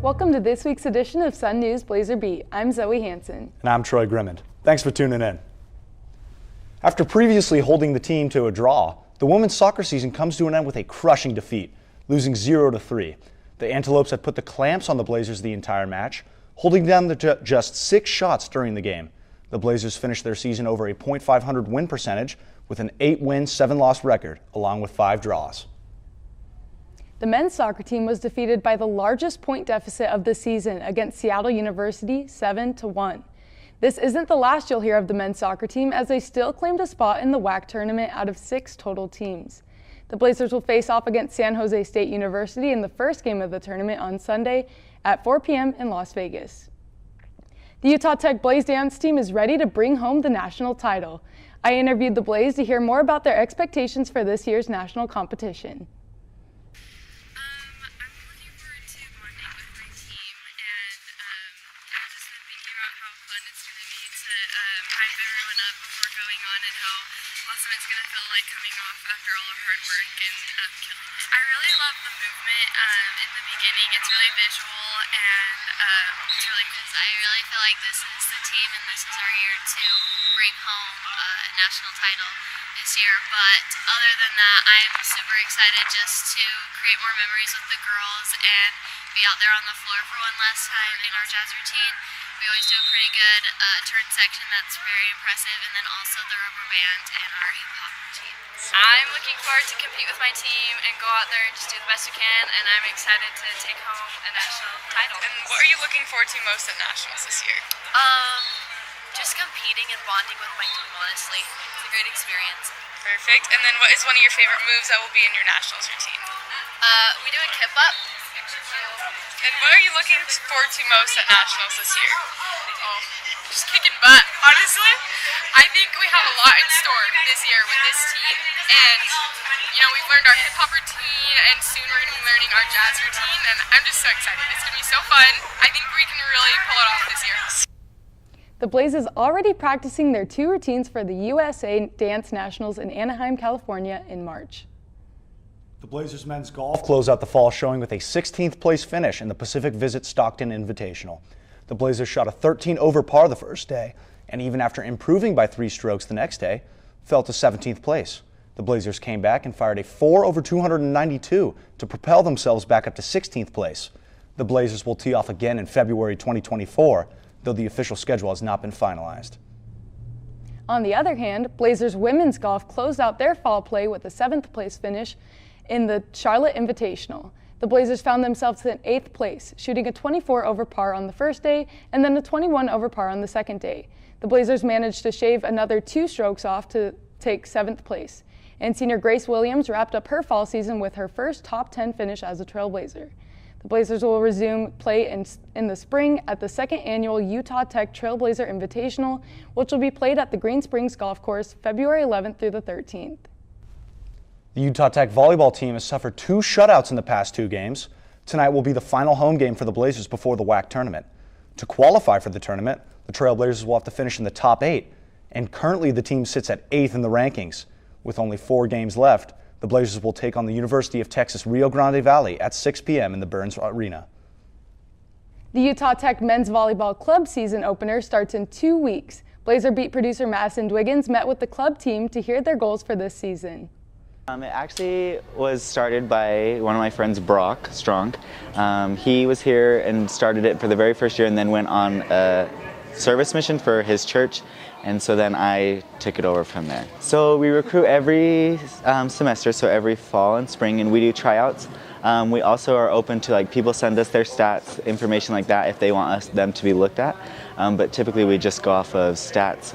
Welcome to this week's edition of Sun News Blazer Beat. I'm Zoe Hansen. And I'm Troy Grimmond. Thanks for tuning in. After previously holding the team to a draw, the women's soccer season comes to an end with a crushing defeat, losing 0-3. The Antelopes had put the clamps on the Blazers the entire match, holding them to just 6 shots during the game. The Blazers finished their season over a .500 win percentage with an 8-win, 7-loss record, along with 5 draws. The men's soccer team was defeated by the largest point deficit of the season against Seattle University, 7-1. This isn't the last you'll hear of the men's soccer team, as they still claimed a spot in the WAC tournament out of 6 total teams. The Blazers will face off against San Jose State University in the first game of the tournament on Sunday at 4 p.m. in Las Vegas. The Utah Tech Blaze dance team is ready to bring home the national title. I interviewed the Blaze to hear more about their expectations for this year's national competition. It's going to feel like coming off after all our hard work and killing it. I really love the movement in the beginning. It's really visual and it's really cool. I really feel like this is the team and this is our year to bring home a national title this year. But other than that, I'm super excited just to create more memories with the girls and be out there on the floor for one last time in our jazz routine. We always do a pretty good turn section that's very impressive, and then also the rubber band and our hip-hop routine. I'm looking forward to compete with my team and go out there and just do the best we can, and I'm excited to take home a national title. And what are you looking forward to most at nationals this year? Just competing and bonding with my team, honestly. It's a great experience. Perfect. And then what is one of your favorite moves that will be in your nationals routine? We do a kip-up. And what are you looking forward to most at nationals this year? Just kicking butt. Honestly, I think we have a lot in store this year with this team. And, we've learned our hip-hop routine, and soon we're going to be learning our jazz routine. And I'm just so excited. It's going to be so fun. I think we can really pull it off this year. The Blaze is already practicing their 2 routines for the USA Dance Nationals in Anaheim, California in March. The Blazers men's golf closed out the fall showing with a 16th place finish in the Pacific Visit Stockton Invitational. The Blazers shot a 13 over par the first day, and even after improving by 3 strokes the next day, fell to 17th place. The Blazers came back and fired a 4 over 292 to propel themselves back up to 16th place. The Blazers will tee off again in February 2024, though the official schedule has not been finalized. On the other hand, Blazers women's golf closed out their fall play with a 7th place finish in the Charlotte Invitational. The Blazers found themselves in 8th place, shooting a 24 over par on the first day and then a 21 over par on the second day. The Blazers managed to shave another 2 strokes off to take 7th place. And senior Grace Williams wrapped up her fall season with her first top 10 finish as a Trailblazer. The Blazers will resume play in the spring at the 2nd annual Utah Tech Trailblazer Invitational, which will be played at the Green Springs Golf Course February 11th through the 13th. The Utah Tech volleyball team has suffered 2 shutouts in the past 2 games. Tonight will be the final home game for the Blazers before the WAC tournament. To qualify for the tournament, the Trailblazers will have to finish in the top 8, and currently the team sits at 8th in the rankings. With only 4 games left, the Blazers will take on the University of Texas Rio Grande Valley at 6 p.m. in the Burns Arena. The Utah Tech men's volleyball club season opener starts in 2 weeks. Blazer Beat producer Madison Dwiggins met with the club team to hear their goals for this season. It actually was started by one of my friends, Brock Strong. He was here and started it for the very first year and then went on a service mission for his church, and so then I took it over from there. So we recruit every semester, so every fall and spring, and we do tryouts. We also are open to people send us their stats, information like that if they want them to be looked at, but typically we just go off of stats,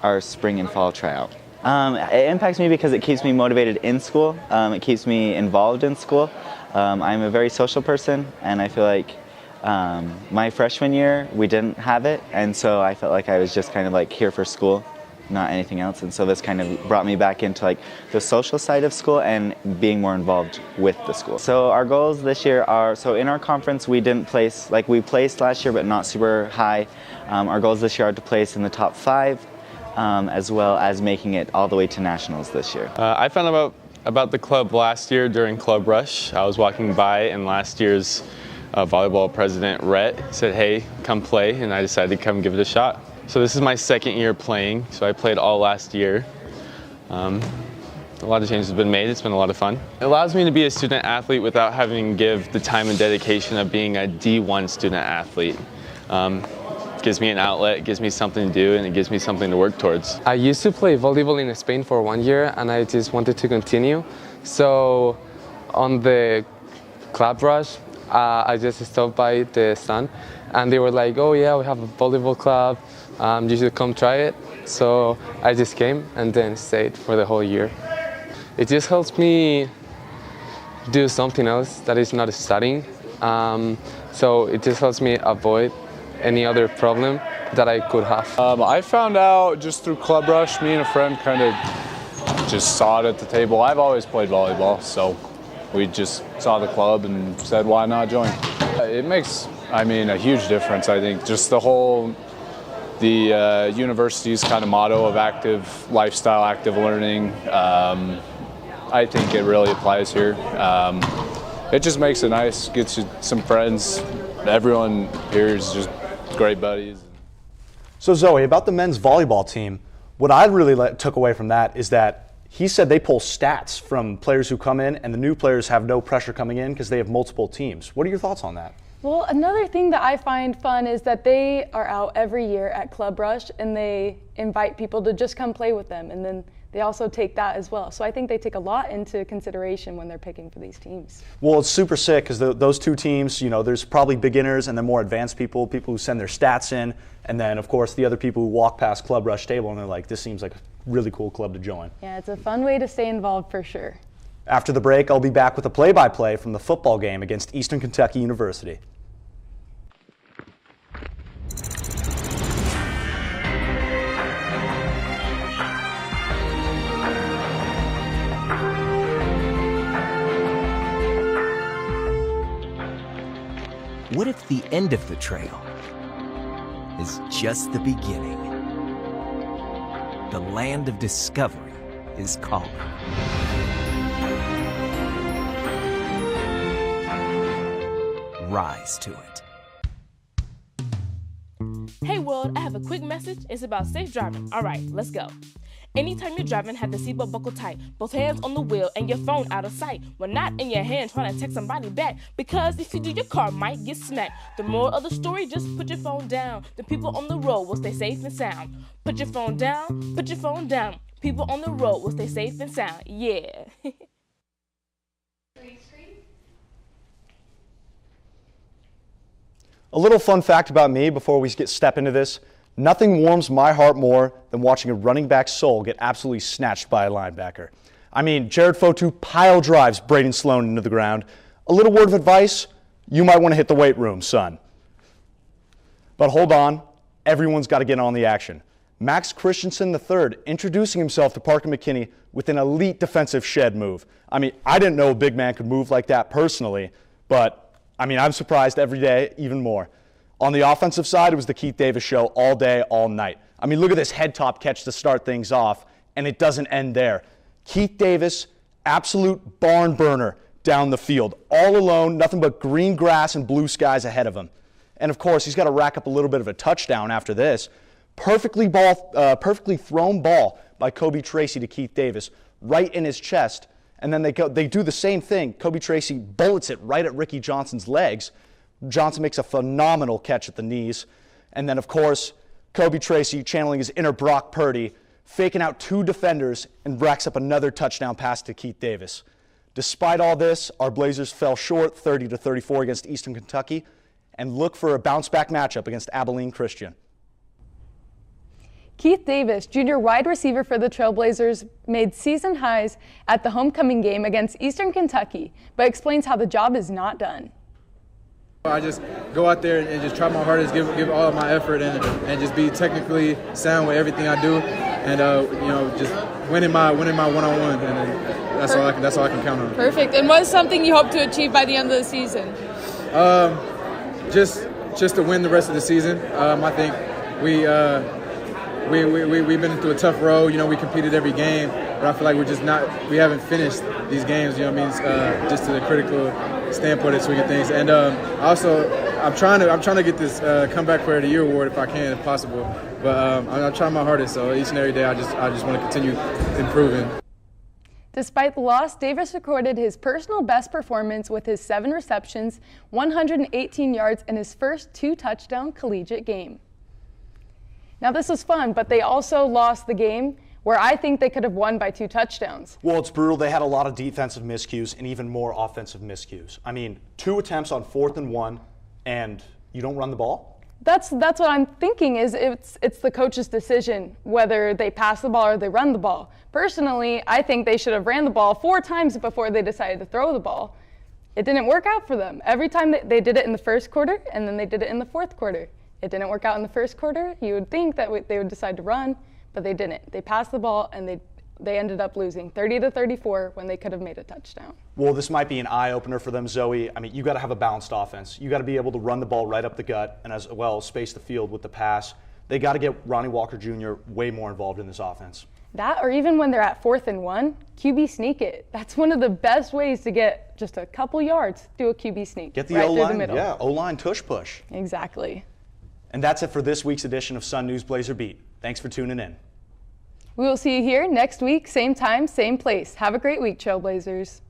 our spring and fall tryout. It impacts me because it keeps me motivated in school. It keeps me involved in school. I'm a very social person, and I feel like my freshman year we didn't have it, and so I felt like I was just kind of here for school, not anything else. And so this kind of brought me back into the social side of school and being more involved with the school. So our goals this year are, so in our conference we didn't place, we placed last year but not super high. Our goals this year are to place in the top 5. As well as making it all the way to nationals this year. I found about the club last year during Club Rush. I was walking by, and last year's volleyball president, Rhett, said, hey, come play, and I decided to come give it a shot. So this is my second year playing, so I played all last year. A lot of changes have been made. It's been a lot of fun. It allows me to be a student athlete without having to give the time and dedication of being a D1 student athlete. It gives me an outlet, it gives me something to do, and it gives me something to work towards. I used to play volleyball in Spain for 1 year, and I just wanted to continue. So on the club rush, I just stopped by the Sun, and they were like, oh yeah, we have a volleyball club, you should come try it. So I just came and then stayed for the whole year. It just helps me do something else that is not studying. So it just helps me avoid any other problem that I could have. I found out just through Club Rush. Me and a friend kind of just saw it at the table. I've always played volleyball, so we just saw the club and said, why not join? It makes, a huge difference, I think. Just the university's kind of motto of active lifestyle, active learning. I think it really applies here. It just makes it nice, gets you some friends. Everyone here is just great buddies. So Zoe, about the men's volleyball team, what I really took away from that is that he said they pull stats from players who come in, and the new players have no pressure coming in because they have multiple teams. What are your thoughts on that? Well, another thing that I find fun is that they are out every year at Club Rush, and they invite people to just come play with them, and then they also take that as well. So I think they take a lot into consideration when they're picking for these teams. Well, it's super sick because those two teams, there's probably beginners and then more advanced people who send their stats in, and then, of course, the other people who walk past Club Rush table and they're like, this seems like a really cool club to join. Yeah, it's a fun way to stay involved for sure. After the break, I'll be back with a play-by-play from the football game against Eastern Kentucky University. What if the end of the trail is just the beginning? The land of discovery is calling. Rise to it. Hey world, I have a quick message. It's about safe driving. All right, let's go. Anytime you're driving, have the seatbelt buckled tight, both hands on the wheel and your phone out of sight. When not in your hand trying to text somebody back, because if you do, your car might get smacked. The moral of the story, just put your phone down. The people on the road will stay safe and sound. Put your phone down, put your phone down. People on the road will stay safe and sound. Yeah. A little fun fact about me before we step into this. Nothing warms my heart more than watching a running back's soul get absolutely snatched by a linebacker. Jared Fotu pile drives Braden Sloan into the ground. A little word of advice, you might want to hit the weight room, son. But hold on, everyone's got to get on the action. Max Christensen III introducing himself to Parker McKinney with an elite defensive shed move. I didn't know a big man could move like that personally, but I'm surprised every day even more. On the offensive side, it was the Keith Davis show all day, all night. Look at this head top catch to start things off, and it doesn't end there. Keith Davis, absolute barn burner down the field, all alone, nothing but green grass and blue skies ahead of him. And of course, he's got to rack up a little bit of a touchdown after this. Perfectly thrown ball by Kobe Tracy to Keith Davis, right in his chest. And then they do the same thing. Kobe Tracy bullets it right at Ricky Johnson's legs. Johnson makes a phenomenal catch at the knees. And then, of course, Kobe Tracy, channeling his inner Brock Purdy, faking out two defenders and racks up another touchdown pass to Keith Davis. Despite all this, our Blazers fell short 30-34 against Eastern Kentucky and look for a bounce-back matchup against Abilene Christian. Keith Davis, junior wide receiver for the Trailblazers, made season highs at the homecoming game against Eastern Kentucky, but explains how the job is not done. I just go out there and just try my hardest, give all of my effort, and just be technically sound with everything I do, and just winning my one-on-one, and that's all I can count on. Perfect. And what's something you hope to achieve by the end of the season? Just to win the rest of the season. I think we've been through a tough road. We competed every game, but I feel like we haven't finished these games. Just to the critical standpoint of swinging things. And also, I'm trying to get this Comeback Player of the Year award if I can, if possible. But I'm trying my hardest. So each and every day, I just want to continue improving. Despite the loss, Davis recorded his personal best performance with his 7 receptions, 118 yards, and his first 2-touchdown collegiate game. Now this was fun, but they also lost the game where I think they could have won by 2 touchdowns. Well, it's brutal. They had a lot of defensive miscues and even more offensive miscues. I mean, 2 attempts on 4th and 1, and you don't run the ball? That's what I'm thinking is it's the coach's decision whether they pass the ball or they run the ball. Personally, I think they should have ran the ball 4 times before they decided to throw the ball. It didn't work out for them. Every time they did it in the first quarter, and then they did it in the fourth quarter. It didn't work out in the first quarter. You would think that they would decide to run, but they didn't. They passed the ball, and they ended up losing 30-34 when they could have made a touchdown. Well, this might be an eye-opener for them, Zoe. I mean, you got to have a balanced offense. You got to be able to run the ball right up the gut and as well space the field with the pass. They got to get Ronnie Walker Jr. way more involved in this offense. That, or even when they're at 4th and 1, QB sneak it. That's one of the best ways to get just a couple yards, do a QB sneak. Get the right O-line, through the middle. yeah, O-line tush push. Exactly. And that's it for this week's edition of Sun News Blazer Beat. Thanks for tuning in. We will see you here next week, same time, same place. Have a great week, Trailblazers.